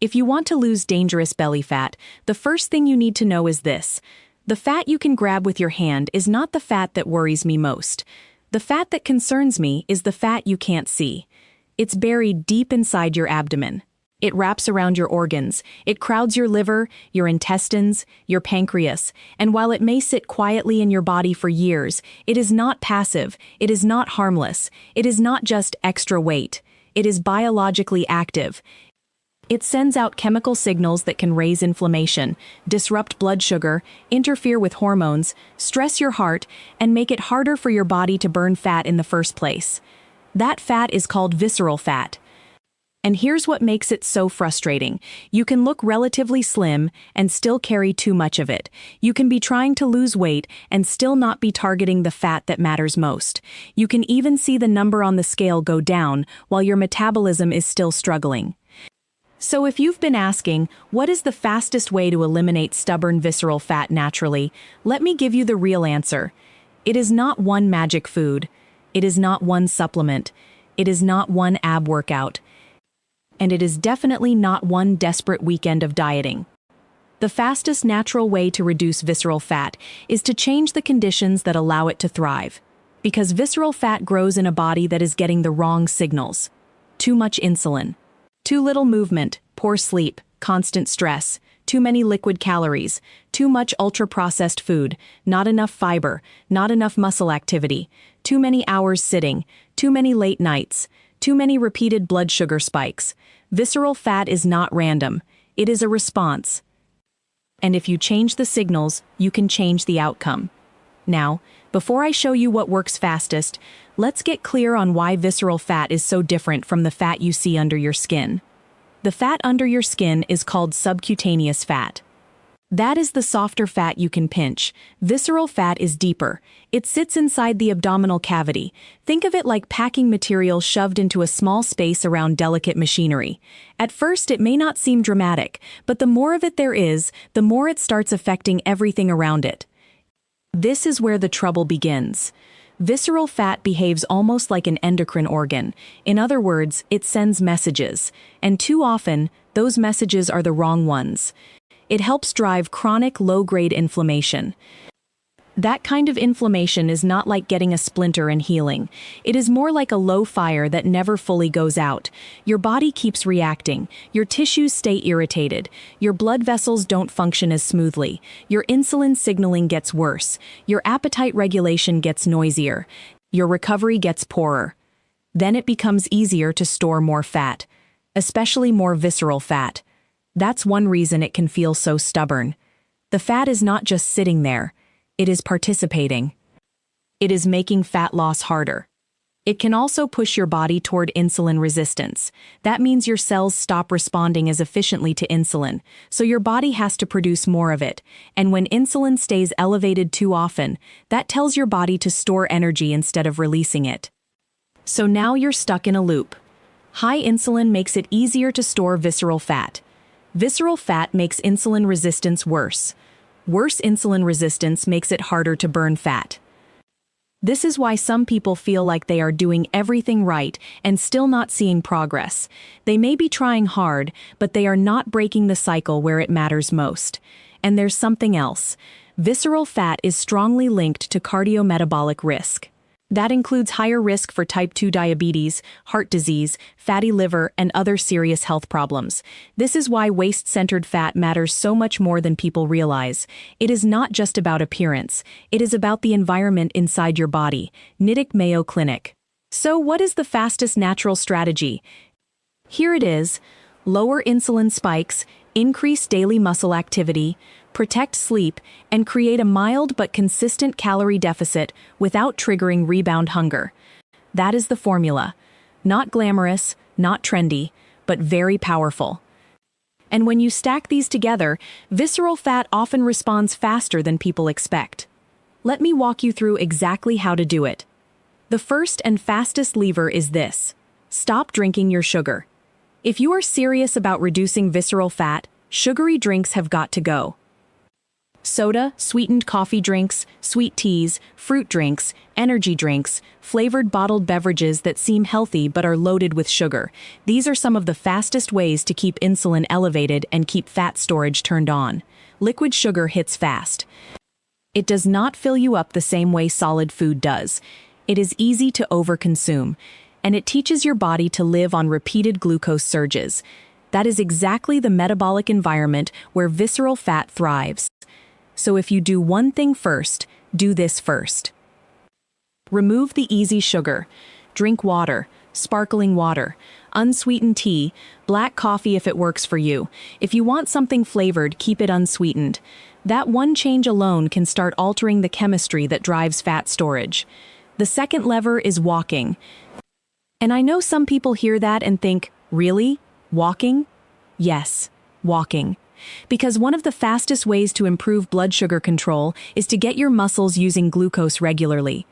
If you want to lose dangerous belly fat, the first thing you need to know is this. The fat you can grab with your hand is not the fat that worries me most. The fat that concerns me is the fat you can't see. It's buried deep inside your abdomen. It wraps around your organs. It crowds your liver, your intestines, your pancreas, and while it may sit quietly in your body for years, it is not passive, it is not harmless, it is not just extra weight. It is biologically active. It sends out chemical signals that can raise inflammation, disrupt blood sugar, interfere with hormones, stress your heart, and make it harder for your body to burn fat in the first place. That fat is called visceral fat. And here's what makes it so frustrating. You can look relatively slim and still carry too much of it. You can be trying to lose weight and still not be targeting the fat that matters most. You can even see the number on the scale go down while your metabolism is still struggling. So if you've been asking, what is the fastest way to eliminate stubborn visceral fat naturally, let me give you the real answer. It is not one magic food. It is not one supplement. It is not one ab workout. And it is definitely not one desperate weekend of dieting. The fastest natural way to reduce visceral fat is to change the conditions that allow it to thrive. Because visceral fat grows in a body that is getting the wrong signals. Too much insulin. Too little movement, poor sleep, constant stress, too many liquid calories, too much ultra-processed food, not enough fiber, not enough muscle activity, too many hours sitting, too many late nights, too many repeated blood sugar spikes. Visceral fat is not random. It is a response. And if you change the signals, you can change the outcome. Now, before I show you what works fastest, let's get clear on why visceral fat is so different from the fat you see under your skin. The fat under your skin is called subcutaneous fat. That is the softer fat you can pinch. Visceral fat is deeper. It sits inside the abdominal cavity. Think of it like packing material shoved into a small space around delicate machinery. At first, it may not seem dramatic, but the more of it there is, the more it starts affecting everything around it. This is where the trouble begins. Visceral fat behaves almost like an endocrine organ. In other words, it sends messages. And too often, those messages are the wrong ones. It helps drive chronic low-grade inflammation. That kind of inflammation is not like getting a splinter and healing. It is more like a low fire that never fully goes out. Your body keeps reacting. Your tissues stay irritated. Your blood vessels don't function as smoothly. Your insulin signaling gets worse. Your appetite regulation gets noisier. Your recovery gets poorer. Then it becomes easier to store more fat, especially more visceral fat. That's one reason it can feel so stubborn. The fat is not just sitting there. It is participating. It is making fat loss harder. It can also push your body toward insulin resistance. That means your cells stop responding as efficiently to insulin, so your body has to produce more of it. And when insulin stays elevated too often, that tells your body to store energy instead of releasing it. So now you're stuck in a loop. High insulin makes it easier to store visceral fat. Visceral fat makes insulin resistance worse. Worse insulin resistance makes it harder to burn fat. This is why some people feel like they are doing everything right and still not seeing progress. They may be trying hard, but they are not breaking the cycle where it matters most. And there's something else. Visceral fat is strongly linked to cardiometabolic risk. That includes higher risk for type 2 diabetes, heart disease, fatty liver, and other serious health problems. This is why waist-centered fat matters so much more than people realize. It is not just about appearance. It is about the environment inside your body. Nitick Mayo Clinic. So what is the fastest natural strategy? Here it is. Lower insulin spikes, increase daily muscle activity, protect sleep, and create a mild but consistent calorie deficit without triggering rebound hunger. That is the formula. Not glamorous, not trendy, but very powerful. And when you stack these together, visceral fat often responds faster than people expect. Let me walk you through exactly how to do it. The first and fastest lever is this. Stop drinking your sugar. If you are serious about reducing visceral fat, sugary drinks have got to go. Soda, sweetened coffee drinks, sweet teas, fruit drinks, energy drinks, flavored bottled beverages that seem healthy but are loaded with sugar. These are some of the fastest ways to keep insulin elevated and keep fat storage turned on. Liquid sugar hits fast. It does not fill you up the same way solid food does. It is easy to overconsume, and it teaches your body to live on repeated glucose surges. That is exactly the metabolic environment where visceral fat thrives. So if you do one thing first, do this first. Remove the easy sugar. Drink water, sparkling water, unsweetened tea, black coffee if it works for you. If you want something flavored, keep it unsweetened. That one change alone can start altering the chemistry that drives fat storage. The second lever is walking. And I know some people hear that and think, really? Walking? Yes, walking. Because one of the fastest ways to improve blood sugar control is to get your muscles using glucose regularly.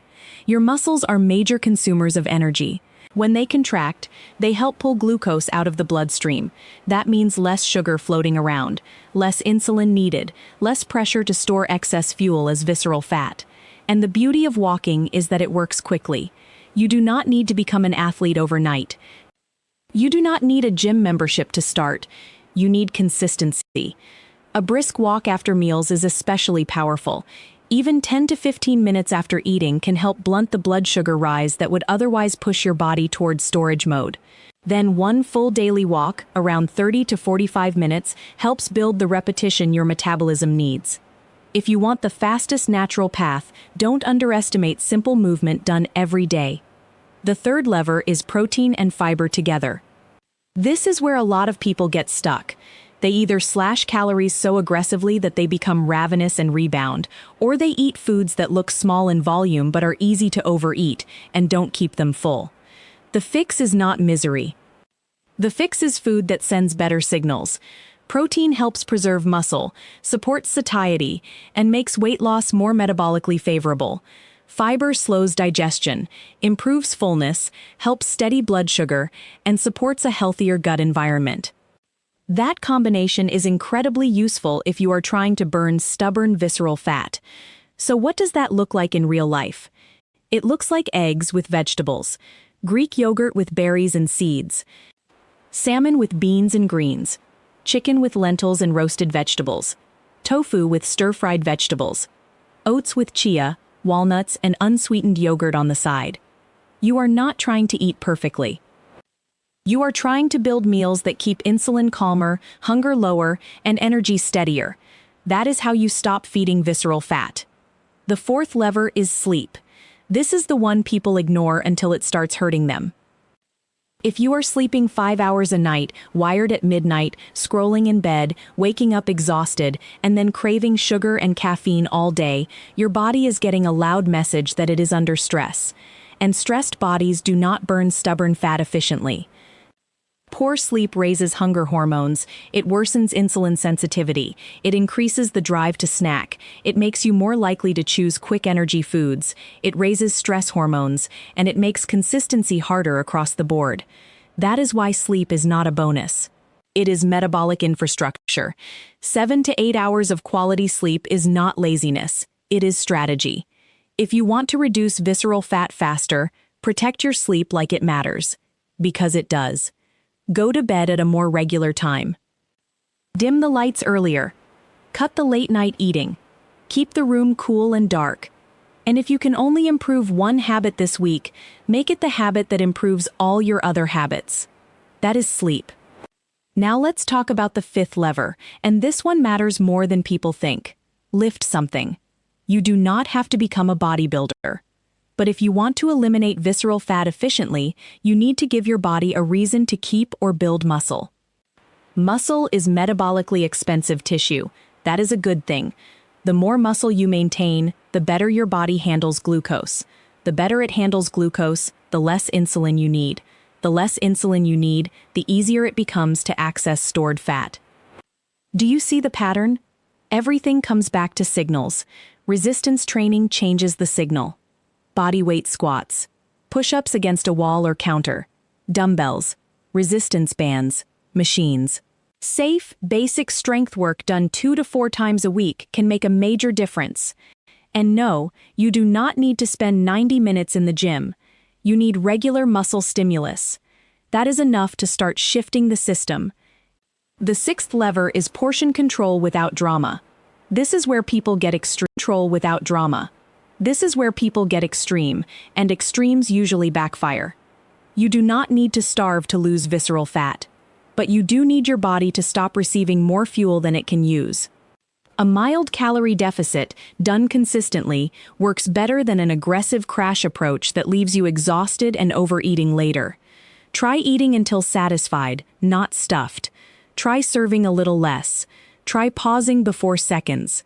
Your muscles are major consumers of energy. When they contract, they help pull glucose out of the bloodstream. That means less sugar floating around, less insulin needed, less pressure to store excess fuel as visceral fat. And the beauty of walking is that it works quickly. You do not need to become an athlete overnight. You do not need a gym membership to start. You need consistency. A brisk walk after meals is especially powerful. Even 10 to 15 minutes after eating can help blunt the blood sugar rise that would otherwise push your body towards storage mode. Then one full daily walk, around 30 to 45 minutes, helps build the repetition your metabolism needs. If you want the fastest natural path, don't underestimate simple movement done every day. The third lever is protein and fiber together. This is where a lot of people get stuck. They either slash calories so aggressively that they become ravenous and rebound, or they eat foods that look small in volume but are easy to overeat and don't keep them full. The fix is not misery. The fix is food that sends better signals. Protein helps preserve muscle, supports satiety, and makes weight loss more metabolically favorable. Fiber slows digestion, improves fullness, helps steady blood sugar, and supports a healthier gut environment. That combination is incredibly useful if you are trying to burn stubborn visceral fat. So what does that look like in real life? It looks like eggs with vegetables, Greek yogurt with berries and seeds, salmon with beans and greens, chicken with lentils and roasted vegetables, tofu with stir-fried vegetables, oats with chia, walnuts, and unsweetened yogurt on the side. You are not trying to eat perfectly. You are trying to build meals that keep insulin calmer, hunger lower, and energy steadier. That is how you stop feeding visceral fat. The fourth lever is sleep. This is the one people ignore until it starts hurting them. If you are sleeping 5 hours a night, wired at midnight, scrolling in bed, waking up exhausted, and then craving sugar and caffeine all day, your body is getting a loud message that it is under stress. And stressed bodies do not burn stubborn fat efficiently. Poor sleep raises hunger hormones, it worsens insulin sensitivity, it increases the drive to snack, it makes you more likely to choose quick energy foods, it raises stress hormones, and it makes consistency harder across the board. That is why sleep is not a bonus. It is metabolic infrastructure. 7 to 8 hours of quality sleep is not laziness, it is strategy. If you want to reduce visceral fat faster, protect your sleep like it matters. Because it does. Go to bed at a more regular time. Dim the lights earlier. Cut the late-night eating. Keep the room cool and dark. And if you can only improve one habit this week, make it the habit that improves all your other habits. That is sleep. Now let's talk about the fifth lever, and this one matters more than people think. Lift something. You do not have to become a bodybuilder. But if you want to eliminate visceral fat efficiently, you need to give your body a reason to keep or build muscle. Muscle is metabolically expensive tissue. That is a good thing. The more muscle you maintain, the better your body handles glucose. The better it handles glucose, the less insulin you need. The less insulin you need, the easier it becomes to access stored fat. Do you see the pattern? Everything comes back to signals. Resistance training changes the signal. Body weight squats, push-ups against a wall or counter, dumbbells, resistance bands, machines. Safe, basic strength work done 2 to 4 times a week can make a major difference. And no, you do not need to spend 90 minutes in the gym. You need regular muscle stimulus. That is enough to start shifting the system. The sixth lever is portion control without drama. This is where people get extreme control without drama. This is where people get extreme, and extremes usually backfire. You do not need to starve to lose visceral fat, but you do need your body to stop receiving more fuel than it can use. A mild calorie deficit, done consistently, works better than an aggressive crash approach that leaves you exhausted and overeating later. Try eating until satisfied, not stuffed. Try serving a little less. Try pausing before seconds.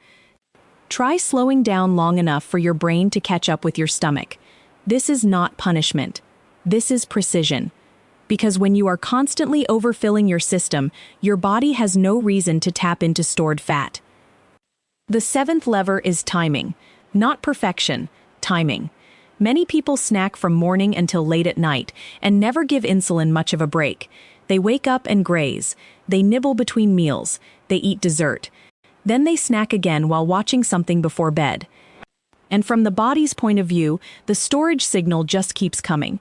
Try slowing down long enough for your brain to catch up with your stomach. This is not punishment. This is precision. Because when you are constantly overfilling your system, your body has no reason to tap into stored fat. The seventh lever is timing. Not perfection, timing. Many people snack from morning until late at night and never give insulin much of a break. They wake up and graze. They nibble between meals. They eat dessert. Then they snack again while watching something before bed. And from the body's point of view, the storage signal just keeps coming.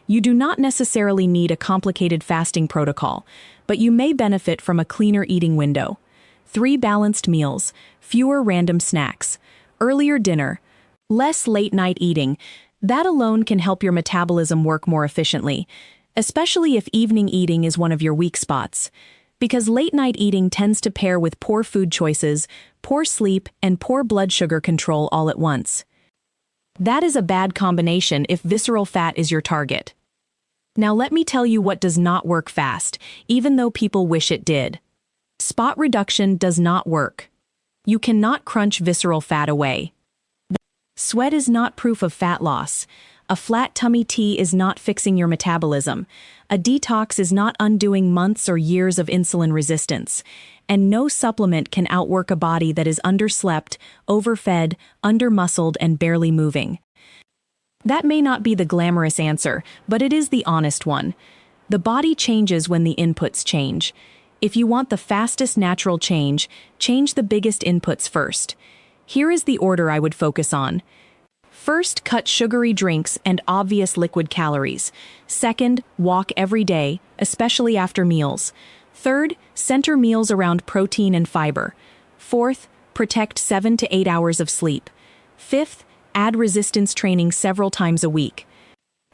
You do not necessarily need a complicated fasting protocol, but you may benefit from a cleaner eating window. 3 balanced meals, fewer random snacks, earlier dinner, less late-night eating. That alone can help your metabolism work more efficiently, especially if evening eating is one of your weak spots. Because late-night eating tends to pair with poor food choices, poor sleep, and poor blood sugar control all at once. That is a bad combination if visceral fat is your target. Now let me tell you what does not work fast, even though people wish it did. Spot reduction does not work. You cannot crunch visceral fat away. Sweat is not proof of fat loss. A flat tummy tea is not fixing your metabolism. A detox is not undoing months or years of insulin resistance. And no supplement can outwork a body that is underslept, overfed, undermuscled, and barely moving. That may not be the glamorous answer, but it is the honest one. The body changes when the inputs change. If you want the fastest natural change, change the biggest inputs first. Here is the order I would focus on. First, cut sugary drinks and obvious liquid calories. Second, walk every day, especially after meals. Third, center meals around protein and fiber. Fourth, protect 7 to 8 hours of sleep. Fifth, add resistance training several times a week.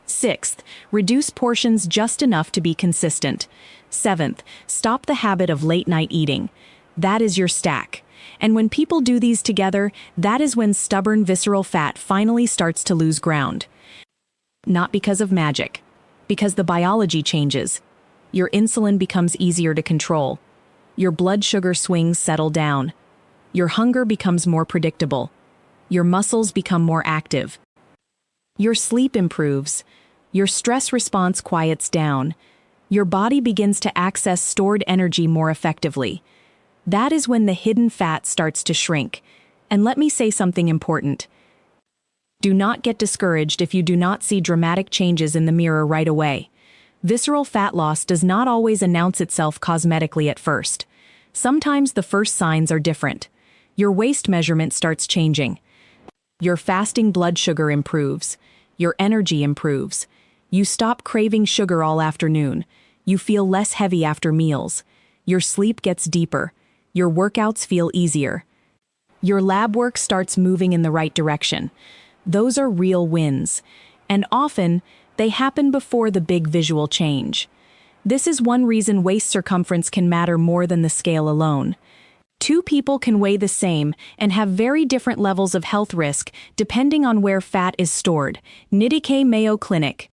Sixth, reduce portions just enough to be consistent. Seventh, stop the habit of late-night eating. That is your stack. And when people do these together, that is when stubborn visceral fat finally starts to lose ground. Not because of magic, because the biology changes. Your insulin becomes easier to control. Your blood sugar swings settle down. Your hunger becomes more predictable. Your muscles become more active. Your sleep improves. Your stress response quiets down. Your body begins to access stored energy more effectively. That is when the hidden fat starts to shrink. And let me say something important. Do not get discouraged if you do not see dramatic changes in the mirror right away. Visceral fat loss does not always announce itself cosmetically at first. Sometimes the first signs are different. Your waist measurement starts changing. Your fasting blood sugar improves. Your energy improves. You stop craving sugar all afternoon. You feel less heavy after meals. Your sleep gets deeper. Your workouts feel easier. Your lab work starts moving in the right direction. Those are real wins. And often, they happen before the big visual change. This is one reason waist circumference can matter more than the scale alone. 2 people can weigh the same and have very different levels of health risk depending on where fat is stored. Nikkei Mayo Clinic.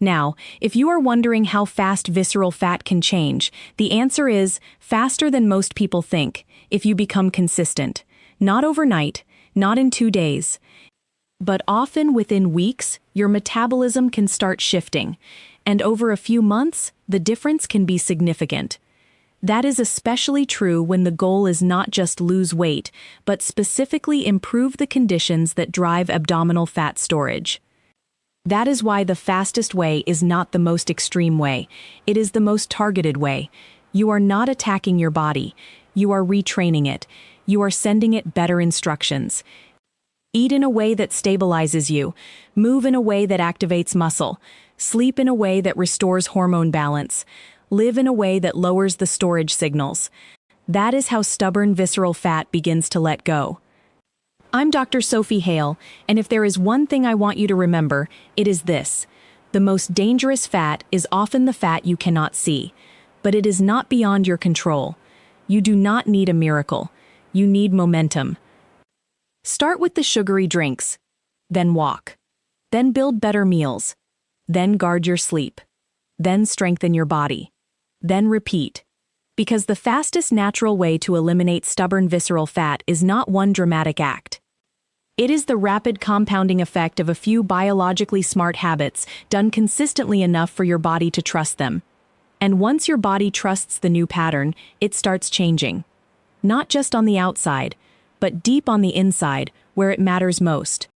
Now, if you are wondering how fast visceral fat can change, the answer is faster than most people think, if you become consistent. Not overnight, not in 2 days. But often within weeks, your metabolism can start shifting, and over a few months, the difference can be significant. That is especially true when the goal is not just lose weight, but specifically improve the conditions that drive abdominal fat storage. That is why the fastest way is not the most extreme way. It is the most targeted way. You are not attacking your body. You are retraining it. You are sending it better instructions. Eat in a way that stabilizes you. Move in a way that activates muscle. Sleep in a way that restores hormone balance. Live in a way that lowers the storage signals. That is how stubborn visceral fat begins to let go. I'm Dr. Sophie Hale, and if there is one thing I want you to remember, it is this. The most dangerous fat is often the fat you cannot see, but it is not beyond your control. You do not need a miracle. You need momentum. Start with the sugary drinks, then walk, then build better meals, then guard your sleep, then strengthen your body, then repeat. Because the fastest natural way to eliminate stubborn visceral fat is not one dramatic act. It is the rapid compounding effect of a few biologically smart habits done consistently enough for your body to trust them. And once your body trusts the new pattern, it starts changing. Not just on the outside, but deep on the inside, where it matters most.